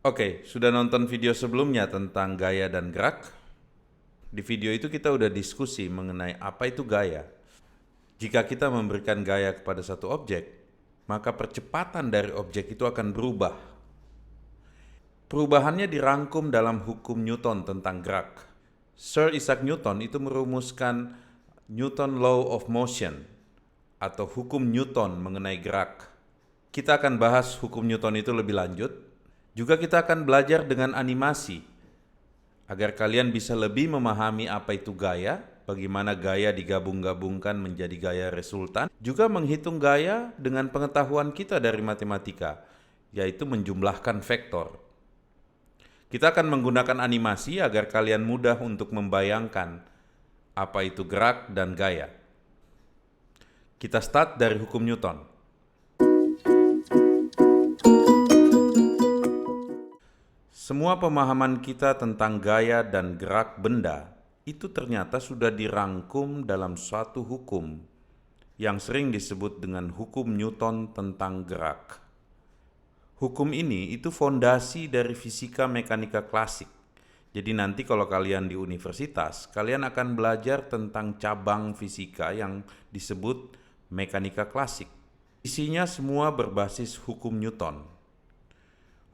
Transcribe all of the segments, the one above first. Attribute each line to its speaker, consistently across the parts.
Speaker 1: Oke, sudah nonton video sebelumnya tentang gaya dan gerak? Di video itu kita udah diskusi mengenai apa itu gaya. Jika kita memberikan gaya kepada satu objek, maka percepatan dari objek itu akan berubah. Perubahannya dirangkum dalam hukum Newton tentang gerak. Sir Isaac Newton itu merumuskan Newton Law of Motion atau hukum Newton mengenai gerak. Kita akan bahas hukum Newton itu lebih lanjut. Juga kita akan belajar dengan animasi agar kalian bisa lebih memahami apa itu gaya, bagaimana gaya digabung-gabungkan menjadi gaya resultan, juga menghitung gaya dengan pengetahuan kita dari matematika, yaitu menjumlahkan vektor. Kita akan menggunakan animasi agar kalian mudah untuk membayangkan apa itu gerak dan gaya. Kita start dari hukum Newton. Semua pemahaman kita tentang gaya dan gerak benda itu ternyata sudah dirangkum dalam suatu hukum yang sering disebut dengan hukum Newton tentang gerak. Hukum ini itu fondasi dari fisika mekanika klasik. Jadi nanti kalau kalian di universitas, kalian akan belajar tentang cabang fisika yang disebut mekanika klasik. Isinya semua berbasis hukum Newton.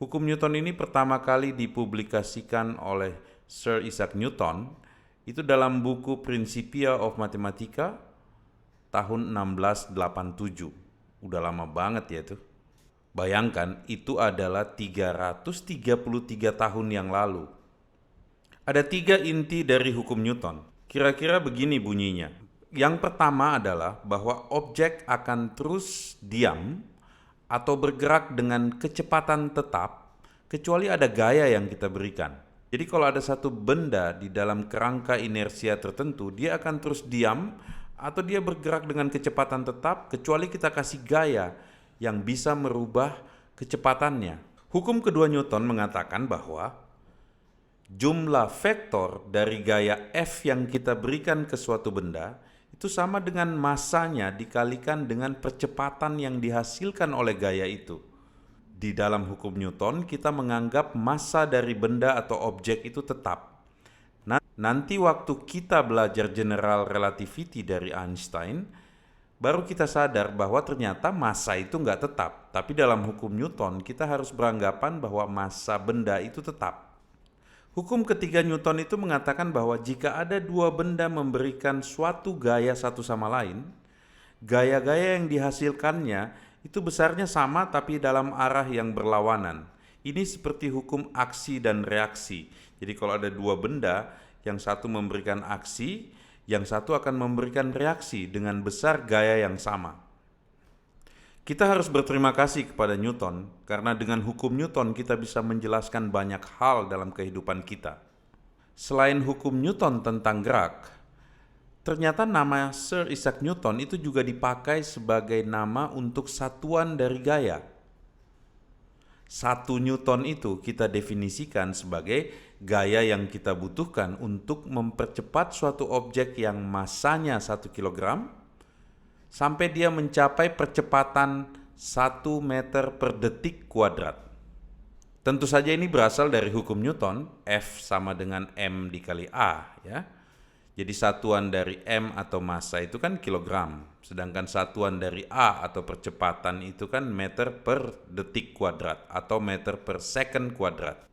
Speaker 1: Hukum Newton ini pertama kali dipublikasikan oleh Sir Isaac Newton itu dalam buku Principia of Mathematica tahun 1687. Udah lama banget ya tuh. Bayangkan itu adalah 333 tahun yang lalu. Ada 3 inti dari hukum Newton. Kira-kira begini bunyinya. Yang pertama adalah bahwa objek akan terus diam atau bergerak dengan kecepatan tetap, kecuali ada gaya yang kita berikan. Jadi kalau ada satu benda di dalam kerangka inersia tertentu, dia akan terus diam atau dia bergerak dengan kecepatan tetap, kecuali kita kasih gaya yang bisa merubah kecepatannya. Hukum kedua Newton mengatakan bahwa jumlah vektor dari gaya F yang kita berikan ke suatu benda itu sama dengan masanya dikalikan dengan percepatan yang dihasilkan oleh gaya itu. Di dalam hukum Newton, kita menganggap massa dari benda atau objek itu tetap. Nanti waktu kita belajar general relativity dari Einstein, baru kita sadar bahwa ternyata massa itu nggak tetap. Tapi dalam hukum Newton, kita harus beranggapan bahwa massa benda itu tetap. Hukum ketiga Newton itu mengatakan bahwa jika ada dua benda memberikan suatu gaya satu sama lain, gaya-gaya yang dihasilkannya itu besarnya sama tapi dalam arah yang berlawanan. Ini seperti hukum aksi dan reaksi. Jadi kalau ada dua benda, yang satu memberikan aksi, yang satu akan memberikan reaksi dengan besar gaya yang sama. Kita harus berterima kasih kepada Newton, karena dengan hukum Newton kita bisa menjelaskan banyak hal dalam kehidupan kita. Selain hukum Newton tentang gerak, ternyata nama Sir Isaac Newton itu juga dipakai sebagai nama untuk satuan dari gaya. 1 Newton itu kita definisikan sebagai gaya yang kita butuhkan untuk mempercepat suatu objek yang massanya 1 kg sampai dia mencapai percepatan 1 meter per detik kuadrat. Tentu saja ini berasal dari hukum Newton, F sama dengan M dikali A, ya. Jadi satuan dari M atau massa itu kan kilogram, sedangkan satuan dari A atau percepatan itu kan meter per detik kuadrat atau meter per second kuadrat.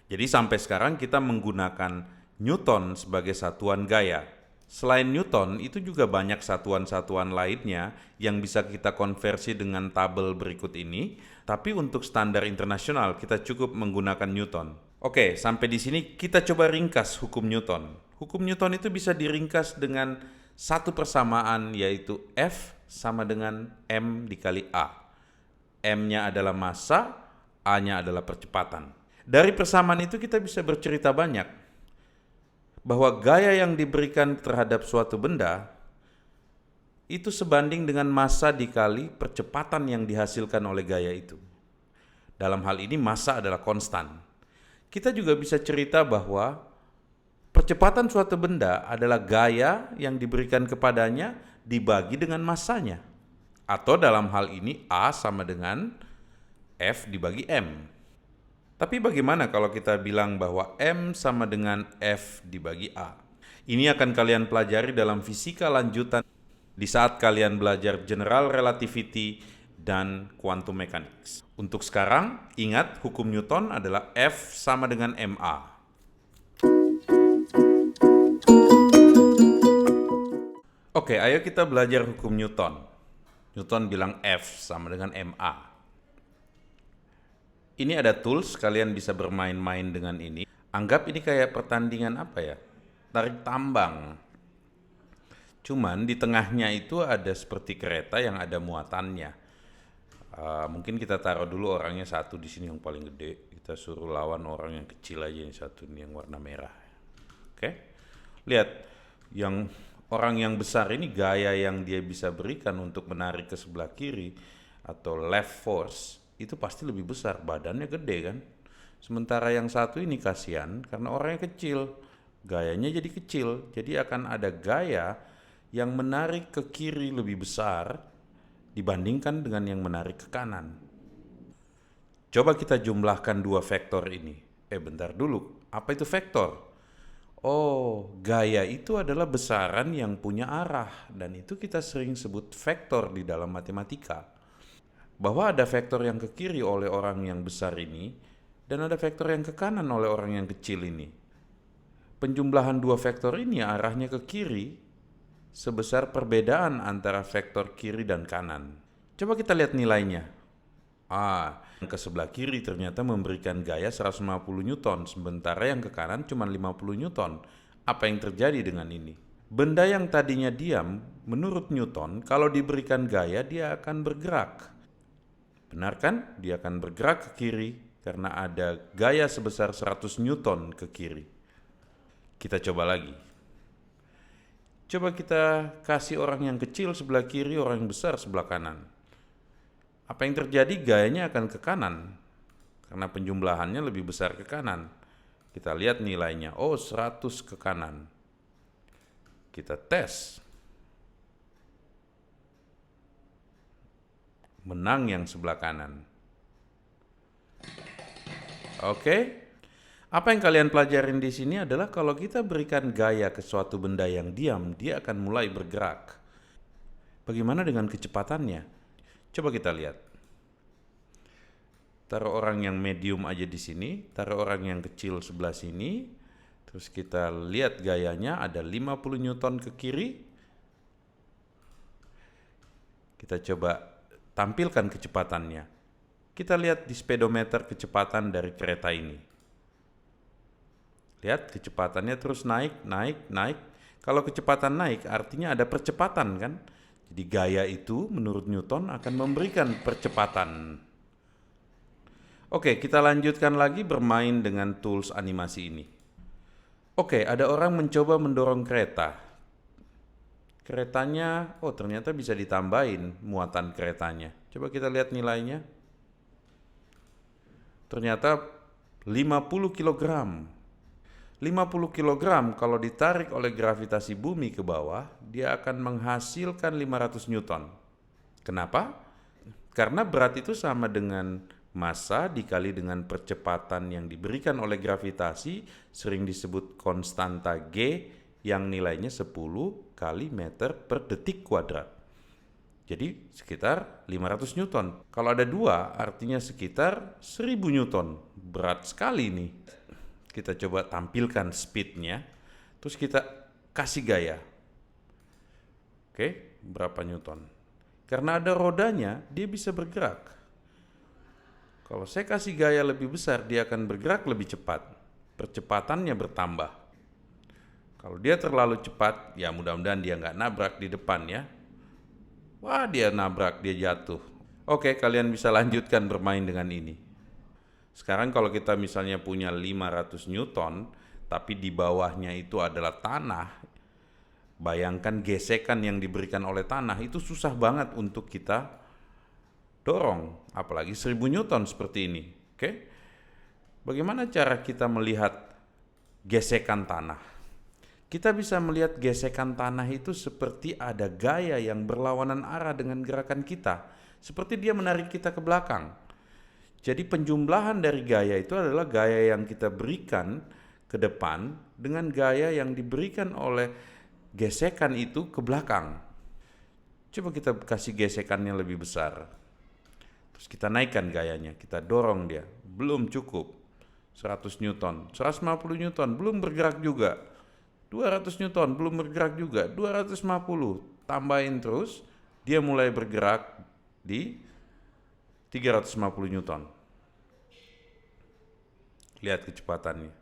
Speaker 1: Jadi sampai sekarang kita menggunakan Newton sebagai satuan gaya. Selain Newton, itu juga banyak satuan-satuan lainnya yang bisa kita konversi dengan tabel berikut ini, tapi untuk standar internasional kita cukup menggunakan Newton. Oke, sampai di sini kita coba ringkas hukum Newton. Hukum Newton itu bisa diringkas dengan satu persamaan, yaitu F sama dengan M dikali A. M-nya adalah massa, A-nya adalah percepatan. Dari persamaan itu kita bisa bercerita banyak bahwa gaya yang diberikan terhadap suatu benda itu sebanding dengan massa dikali percepatan yang dihasilkan oleh gaya itu. Dalam hal ini massa adalah konstan. Kita juga bisa cerita bahwa percepatan suatu benda adalah gaya yang diberikan kepadanya dibagi dengan massanya. Atau dalam hal ini A sama dengan F dibagi M. Tapi bagaimana kalau kita bilang bahwa M sama dengan F dibagi A? Ini akan kalian pelajari dalam fisika lanjutan di saat kalian belajar general relativity dan quantum mechanics. Untuk sekarang, ingat hukum Newton adalah F sama dengan MA. Oke, ayo kita belajar hukum Newton. Newton bilang F sama dengan MA. Ini ada tools, kalian bisa bermain-main dengan ini. Anggap ini kayak pertandingan apa ya? Tarik tambang. Cuman di tengahnya itu ada seperti kereta yang ada muatannya. Mungkin kita taruh dulu orangnya satu di sini yang paling gede. Kita suruh lawan orang yang kecil aja yang satu ini yang warna merah. Oke? Lihat, yang orang yang besar ini gaya yang dia bisa berikan untuk menarik ke sebelah kiri atau left force itu pasti lebih besar, badannya gede kan. Sementara yang satu ini kasihan karena orangnya kecil, gayanya jadi kecil, jadi akan ada gaya yang menarik ke kiri lebih besar dibandingkan dengan yang menarik ke kanan. Coba kita jumlahkan dua vektor ini. Bentar dulu, apa itu vektor? Oh, gaya itu adalah besaran yang punya arah, dan itu kita sering sebut vektor di dalam matematika. Bahwa ada vektor yang ke kiri oleh orang yang besar ini, dan ada vektor yang ke kanan oleh orang yang kecil ini. Penjumlahan dua vektor ini arahnya ke kiri sebesar perbedaan antara vektor kiri dan kanan. Coba kita lihat nilainya. Yang ke sebelah kiri ternyata memberikan gaya 150 Newton, sementara yang ke kanan cuma 50 Newton. Apa yang terjadi dengan ini? Benda yang tadinya diam, menurut Newton, kalau diberikan gaya dia akan bergerak. Benar kan? Dia akan bergerak ke kiri karena ada gaya sebesar 100 Newton ke kiri. Kita coba lagi. Coba kita kasih orang yang kecil sebelah kiri, orang yang besar sebelah kanan. Apa yang terjadi? Gayanya akan ke kanan karena penjumlahannya lebih besar ke kanan. Kita lihat nilainya. 100 ke kanan. Kita tes. Menang yang sebelah kanan. Oke. Apa yang kalian pelajarin di sini adalah kalau kita berikan gaya ke suatu benda yang diam, dia akan mulai bergerak. Bagaimana dengan kecepatannya? Coba kita lihat. Taruh orang yang medium aja di sini, taruh orang yang kecil sebelah sini. Terus kita lihat gayanya ada 50 Newton ke kiri. Kita coba tampilkan kecepatannya. Kita lihat di speedometer kecepatan dari kereta ini. Lihat kecepatannya terus naik. Kalau kecepatan naik artinya ada percepatan kan? Jadi gaya itu menurut Newton akan memberikan percepatan. Oke, kita lanjutkan lagi bermain dengan tools animasi ini. Oke, ada orang mencoba mendorong kereta. Keretanya, ternyata bisa ditambahin muatan keretanya. Coba kita lihat nilainya. Ternyata 50 kg. 50 kg kalau ditarik oleh gravitasi bumi ke bawah, dia akan menghasilkan 500 Newton. Kenapa? Karena berat itu sama dengan massa dikali dengan percepatan yang diberikan oleh gravitasi, sering disebut konstanta G, yang nilainya 10 kali meter per detik kuadrat. Jadi sekitar 500 Newton. Kalau ada dua, artinya sekitar 1000 Newton. Berat sekali nih. Kita coba tampilkan speednya. Terus kita kasih gaya. Oke, berapa Newton? Karena ada rodanya, dia bisa bergerak. Kalau saya kasih gaya lebih besar, dia akan bergerak lebih cepat. Percepatannya bertambah. Kalau dia terlalu cepat, ya mudah-mudahan dia nggak nabrak di depan ya. Wah, dia nabrak, dia jatuh. Oke, kalian bisa lanjutkan bermain dengan ini. Sekarang kalau kita misalnya punya 500 Newton, tapi di bawahnya itu adalah tanah, bayangkan gesekan yang diberikan oleh tanah, itu susah banget untuk kita dorong, apalagi 1000 Newton seperti ini. Oke? Bagaimana cara kita melihat gesekan tanah? Kita bisa melihat gesekan tanah itu seperti ada gaya yang berlawanan arah dengan gerakan kita, seperti dia menarik kita ke belakang. Jadi penjumlahan dari gaya itu adalah gaya yang kita berikan ke depan dengan gaya yang diberikan oleh gesekan itu ke belakang. Coba kita kasih gesekannya lebih besar. Terus kita naikkan gayanya, kita dorong dia. Belum cukup. 100 Newton, 150 Newton, belum bergerak juga. 200 Newton, belum bergerak juga. 250, tambahin terus, dia mulai bergerak di 350 Newton. Lihat kecepatannya.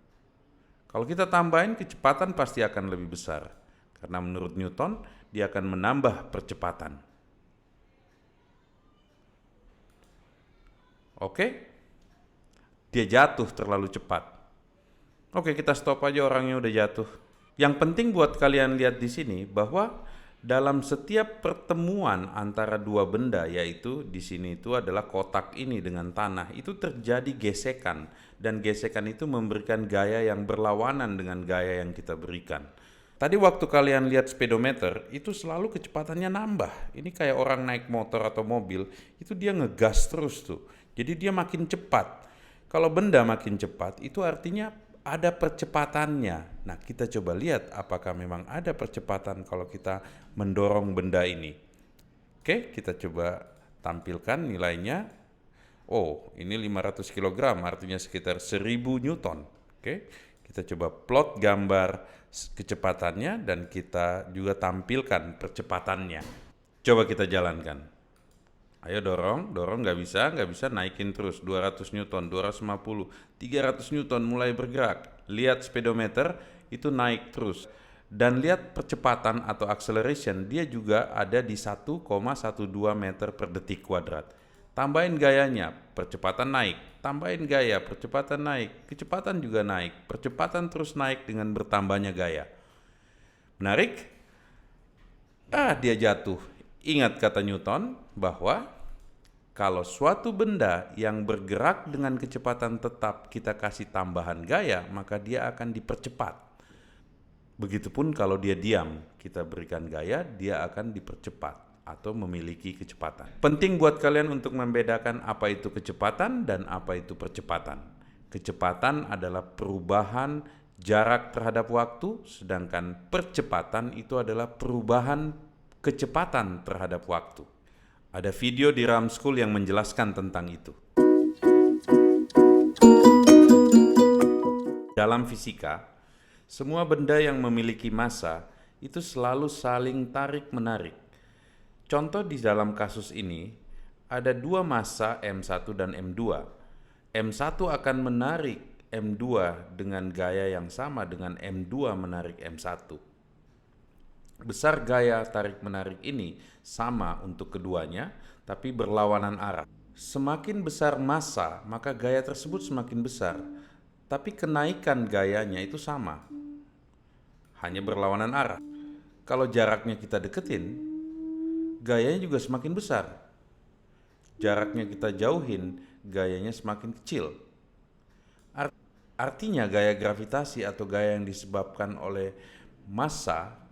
Speaker 1: Kalau kita tambahin, kecepatan pasti akan lebih besar. Karena menurut Newton, dia akan menambah percepatan. Oke? Dia jatuh terlalu cepat. Oke, kita stop aja, orangnya udah jatuh. Yang penting buat kalian lihat di sini bahwa dalam setiap pertemuan antara dua benda, yaitu di sini itu adalah kotak ini dengan tanah, itu terjadi gesekan, dan gesekan itu memberikan gaya yang berlawanan dengan gaya yang kita berikan. Tadi waktu kalian lihat speedometer, itu selalu kecepatannya nambah. Ini kayak orang naik motor atau mobil, itu dia ngegas terus tuh. Jadi dia makin cepat. Kalau benda makin cepat, itu artinya ada percepatannya. Nah, kita coba lihat apakah memang ada percepatan kalau kita mendorong benda ini. Oke, kita coba tampilkan nilainya. Oh, ini 500 kg, artinya sekitar 1000 Newton. Oke, kita coba plot gambar kecepatannya dan kita juga tampilkan percepatannya. Coba kita jalankan. Ayo dorong, nggak bisa, naikin terus, 200 Newton, 250, 300 Newton mulai bergerak. Lihat speedometer, itu naik terus. Dan lihat percepatan atau acceleration, dia juga ada di 1,12 meter per detik kuadrat. Tambahin gayanya, percepatan naik. Tambahin gaya, percepatan naik. Kecepatan juga naik, percepatan terus naik dengan bertambahnya gaya. Menarik? Dia jatuh. Ingat kata Newton bahwa kalau suatu benda yang bergerak dengan kecepatan tetap kita kasih tambahan gaya, maka dia akan dipercepat. Begitupun kalau dia diam, kita berikan gaya, dia akan dipercepat atau memiliki kecepatan. Penting buat kalian untuk membedakan apa itu kecepatan dan apa itu percepatan. Kecepatan adalah perubahan jarak terhadap waktu, sedangkan percepatan itu adalah perubahan kecepatan terhadap waktu. Ada video di RAM School yang menjelaskan tentang itu. Dalam fisika, semua benda yang memiliki massa itu selalu saling tarik-menarik. Contoh di dalam kasus ini, ada dua massa M1 dan M2. M1 akan menarik M2 dengan gaya yang sama dengan M2 menarik M1. Besar gaya tarik-menarik ini sama untuk keduanya, tapi berlawanan arah. Semakin besar massa, maka gaya tersebut semakin besar, tapi kenaikan gayanya itu sama, hanya berlawanan arah. Kalau jaraknya kita deketin, gayanya juga semakin besar. Jaraknya kita jauhin, gayanya semakin kecil. Artinya gaya gravitasi atau gaya yang disebabkan oleh massa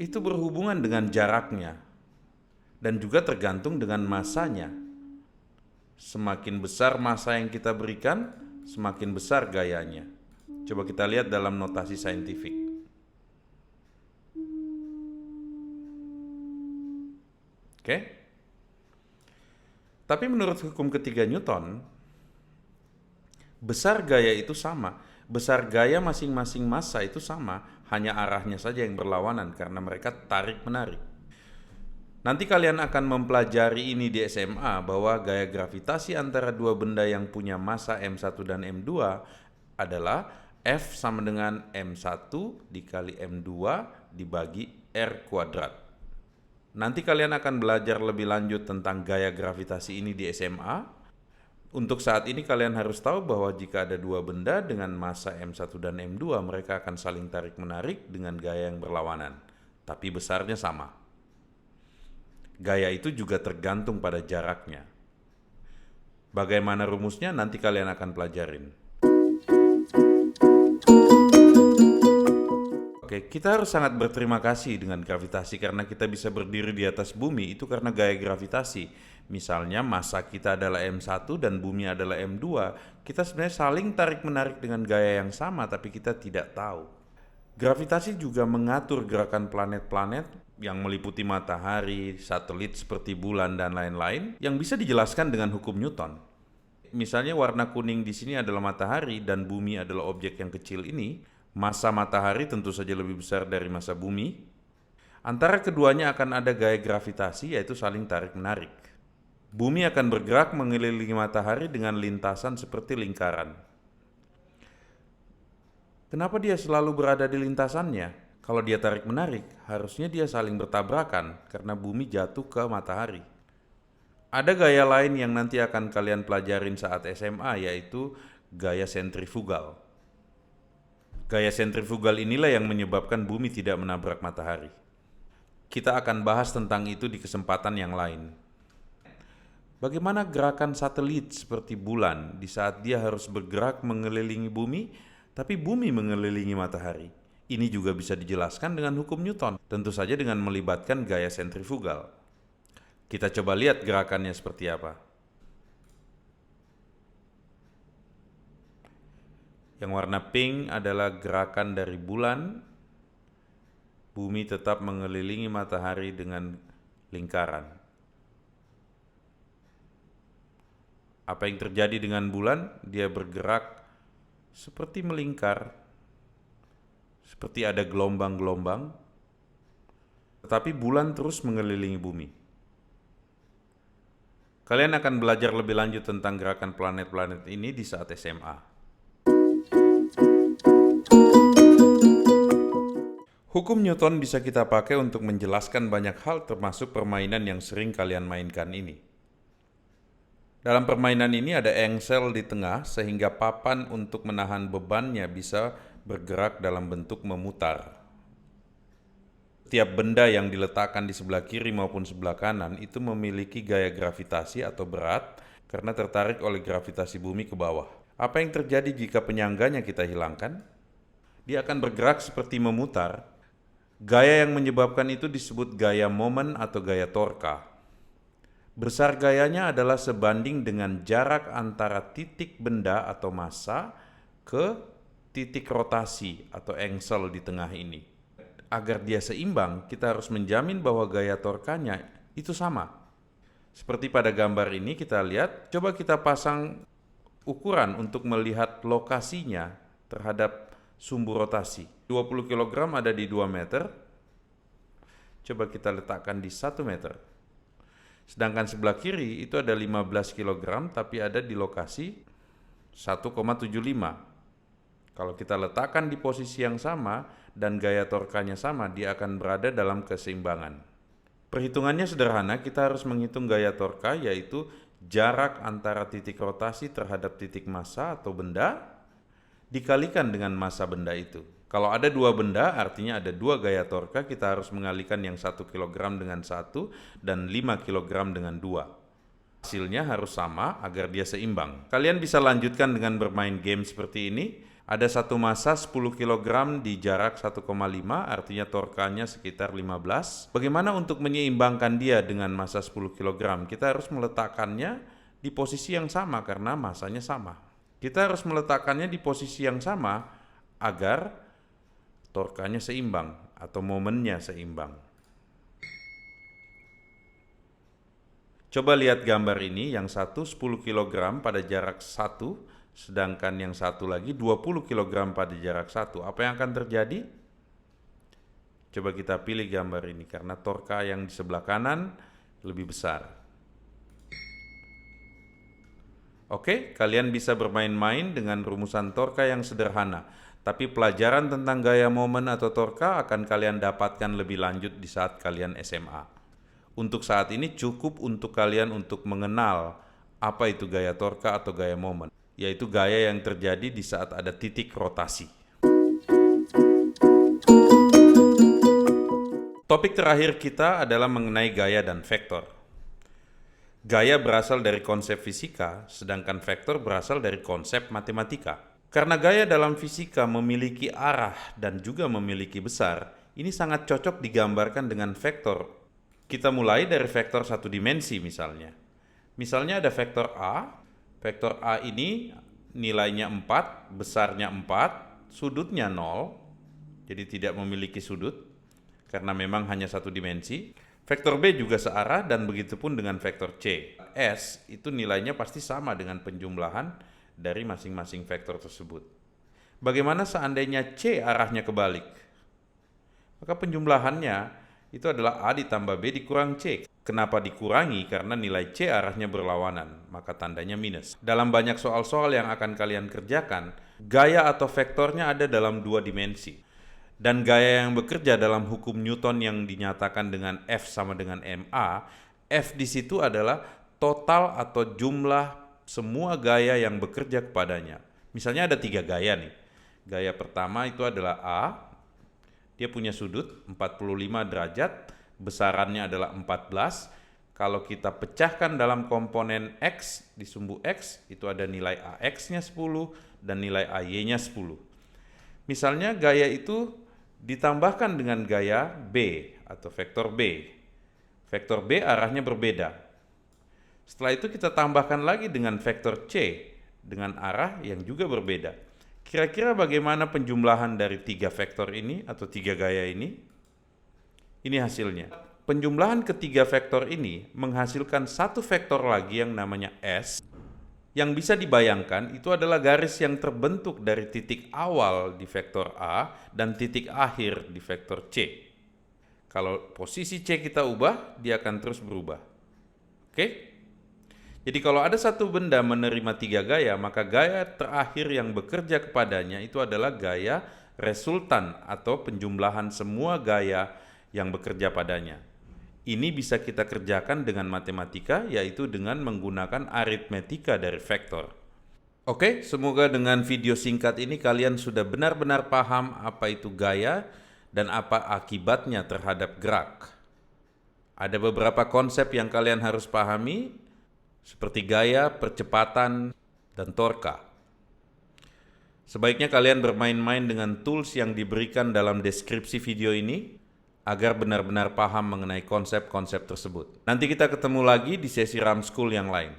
Speaker 1: itu berhubungan dengan jaraknya dan juga tergantung dengan massanya. Semakin besar massa yang kita berikan, semakin besar gayanya. Coba kita lihat dalam notasi saintifik. Oke? Tapi menurut hukum ketiga Newton, besar gaya itu sama. Besar gaya masing-masing massa itu sama, hanya arahnya saja yang berlawanan karena mereka tarik-menarik. Nanti kalian akan mempelajari ini di SMA bahwa gaya gravitasi antara dua benda yang punya massa M1 dan M2 adalah F sama dengan M1 dikali M2 dibagi R kuadrat. Nanti kalian akan belajar lebih lanjut tentang gaya gravitasi ini di SMA. Untuk saat ini kalian harus tahu bahwa jika ada dua benda dengan massa M1 dan M2, mereka akan saling tarik-menarik dengan gaya yang berlawanan, tapi besarnya sama. Gaya itu juga tergantung pada jaraknya. Bagaimana rumusnya nanti kalian akan pelajarin. Oke, kita harus sangat berterima kasih dengan gravitasi karena kita bisa berdiri di atas bumi itu karena gaya gravitasi. Misalnya massa kita adalah M1 dan bumi adalah M2, kita sebenarnya saling tarik-menarik dengan gaya yang sama tapi kita tidak tahu. Gravitasi juga mengatur gerakan planet-planet yang meliputi matahari, satelit seperti bulan dan lain-lain yang bisa dijelaskan dengan hukum Newton. Misalnya warna kuning di sini adalah matahari dan bumi adalah objek yang kecil ini. Massa matahari tentu saja lebih besar dari massa bumi. Antara keduanya akan ada gaya gravitasi yaitu saling tarik-menarik. Bumi akan bergerak mengelilingi matahari dengan lintasan seperti lingkaran. Kenapa dia selalu berada di lintasannya? Kalau dia tarik-menarik, harusnya dia saling bertabrakan karena bumi jatuh ke matahari. Ada gaya lain yang nanti akan kalian pelajarin saat SMA yaitu gaya sentrifugal. Gaya sentrifugal inilah yang menyebabkan bumi tidak menabrak matahari. Kita akan bahas tentang itu di kesempatan yang lain. Bagaimana gerakan satelit seperti bulan di saat dia harus bergerak mengelilingi bumi, tapi bumi mengelilingi matahari? Ini juga bisa dijelaskan dengan hukum Newton, tentu saja dengan melibatkan gaya sentrifugal. Kita coba lihat gerakannya seperti apa. Yang warna pink adalah gerakan dari bulan. Bumi tetap mengelilingi matahari dengan lingkaran. Apa yang terjadi dengan bulan? Dia bergerak seperti melingkar, seperti ada gelombang-gelombang, tetapi bulan terus mengelilingi bumi. Kalian akan belajar lebih lanjut tentang gerakan planet-planet ini di saat SMA. Hukum Newton bisa kita pakai untuk menjelaskan banyak hal termasuk permainan yang sering kalian mainkan ini. Dalam permainan ini ada engsel di tengah sehingga papan untuk menahan bebannya bisa bergerak dalam bentuk memutar. Setiap benda yang diletakkan di sebelah kiri maupun sebelah kanan itu memiliki gaya gravitasi atau berat karena tertarik oleh gravitasi bumi ke bawah. Apa yang terjadi jika penyangganya kita hilangkan? Dia akan bergerak seperti memutar. Gaya yang menyebabkan itu disebut gaya momen atau gaya torka. Besar gayanya adalah sebanding dengan jarak antara titik benda atau massa ke titik rotasi atau engsel di tengah ini. Agar dia seimbang, kita harus menjamin bahwa gaya torkanya itu sama. Seperti pada gambar ini kita lihat, coba kita pasang ukuran untuk melihat lokasinya terhadap sumbu rotasi. 20 kg ada di 2 meter. Coba kita letakkan di 1 meter. Sedangkan sebelah kiri itu ada 15 kg tapi ada di lokasi 1,75. Kalau kita letakkan di posisi yang sama dan gaya torkanya sama, dia akan berada dalam keseimbangan. Perhitungannya sederhana, kita harus menghitung gaya torka yaitu jarak antara titik rotasi terhadap titik massa atau benda dikalikan dengan massa benda itu. Kalau ada dua benda, artinya ada dua gaya torka, kita harus mengalihkan yang 1 kg dengan 1 dan 5 kg dengan 2. Hasilnya harus sama agar dia seimbang. Kalian bisa lanjutkan dengan bermain game seperti ini. Ada satu massa 10 kg di jarak 1,5, artinya torkanya sekitar 15. Bagaimana untuk menyeimbangkan dia dengan massa 10 kg? Kita harus meletakkannya di posisi yang sama karena massanya sama. Kita harus meletakkannya di posisi yang sama agar torkanya seimbang atau momennya seimbang. Coba lihat gambar ini, yang satu 10 kg pada jarak 1, sedangkan yang satu lagi 20 kg pada jarak 1. Apa yang akan terjadi? Coba kita pilih gambar ini karena torka yang di sebelah kanan lebih besar. Oke, kalian bisa bermain-main dengan rumusan torka yang sederhana. Tapi pelajaran tentang gaya momen atau torka akan kalian dapatkan lebih lanjut di saat kalian SMA. Untuk saat ini cukup untuk kalian untuk mengenal apa itu gaya torka atau gaya momen, yaitu gaya yang terjadi di saat ada titik rotasi. Topik terakhir kita adalah mengenai gaya dan vektor. Gaya berasal dari konsep fisika, sedangkan vektor berasal dari konsep matematika. Karena gaya dalam fisika memiliki arah dan juga memiliki besar, ini sangat cocok digambarkan dengan vektor. Kita mulai dari vektor satu dimensi misalnya. Misalnya ada vektor A. Vektor A ini nilainya 4, besarnya 4, sudutnya 0, jadi tidak memiliki sudut karena memang hanya satu dimensi. Vektor B juga searah dan begitu pun dengan vektor C. S itu nilainya pasti sama dengan penjumlahan dari masing-masing vektor tersebut. Bagaimana seandainya C arahnya kebalik? Maka penjumlahannya itu adalah A ditambah B dikurang C. Kenapa dikurangi? Karena nilai C arahnya berlawanan, maka tandanya minus. Dalam banyak soal-soal yang akan kalian kerjakan, gaya atau vektornya ada dalam dua dimensi. Dan gaya yang bekerja dalam hukum Newton yang dinyatakan dengan F sama dengan ma, F di situ adalah total atau jumlah semua gaya yang bekerja kepadanya. Misalnya ada 3 gaya nih. Gaya pertama itu adalah A, dia punya sudut 45 derajat, besarannya adalah 14. Kalau kita pecahkan dalam komponen X, di sumbu X, itu ada nilai AX-nya 10 dan nilai AY-nya 10. Misalnya gaya itu ditambahkan dengan gaya B atau vektor B. Vektor B arahnya berbeda. Setelah itu kita tambahkan lagi dengan vektor C dengan arah yang juga berbeda. Kira-kira bagaimana penjumlahan dari 3 vektor ini atau 3 gaya ini? Ini hasilnya. Penjumlahan ketiga vektor ini menghasilkan satu vektor lagi yang namanya S. Yang bisa dibayangkan itu adalah garis yang terbentuk dari titik awal di vektor A dan titik akhir di vektor C. Kalau posisi C kita ubah, dia akan terus berubah. Oke? Jadi kalau ada satu benda menerima 3 gaya, maka gaya terakhir yang bekerja kepadanya itu adalah gaya resultan atau penjumlahan semua gaya yang bekerja padanya. Ini bisa kita kerjakan dengan matematika, yaitu dengan menggunakan aritmetika dari vektor. Oke, semoga dengan video singkat ini kalian sudah benar-benar paham apa itu gaya dan apa akibatnya terhadap gerak. Ada beberapa konsep yang kalian harus pahami, seperti gaya, percepatan, dan torka. Sebaiknya kalian bermain-main dengan tools yang diberikan dalam deskripsi video ini agar benar-benar paham mengenai konsep-konsep tersebut. Nanti kita ketemu lagi di sesi RAM School yang lain.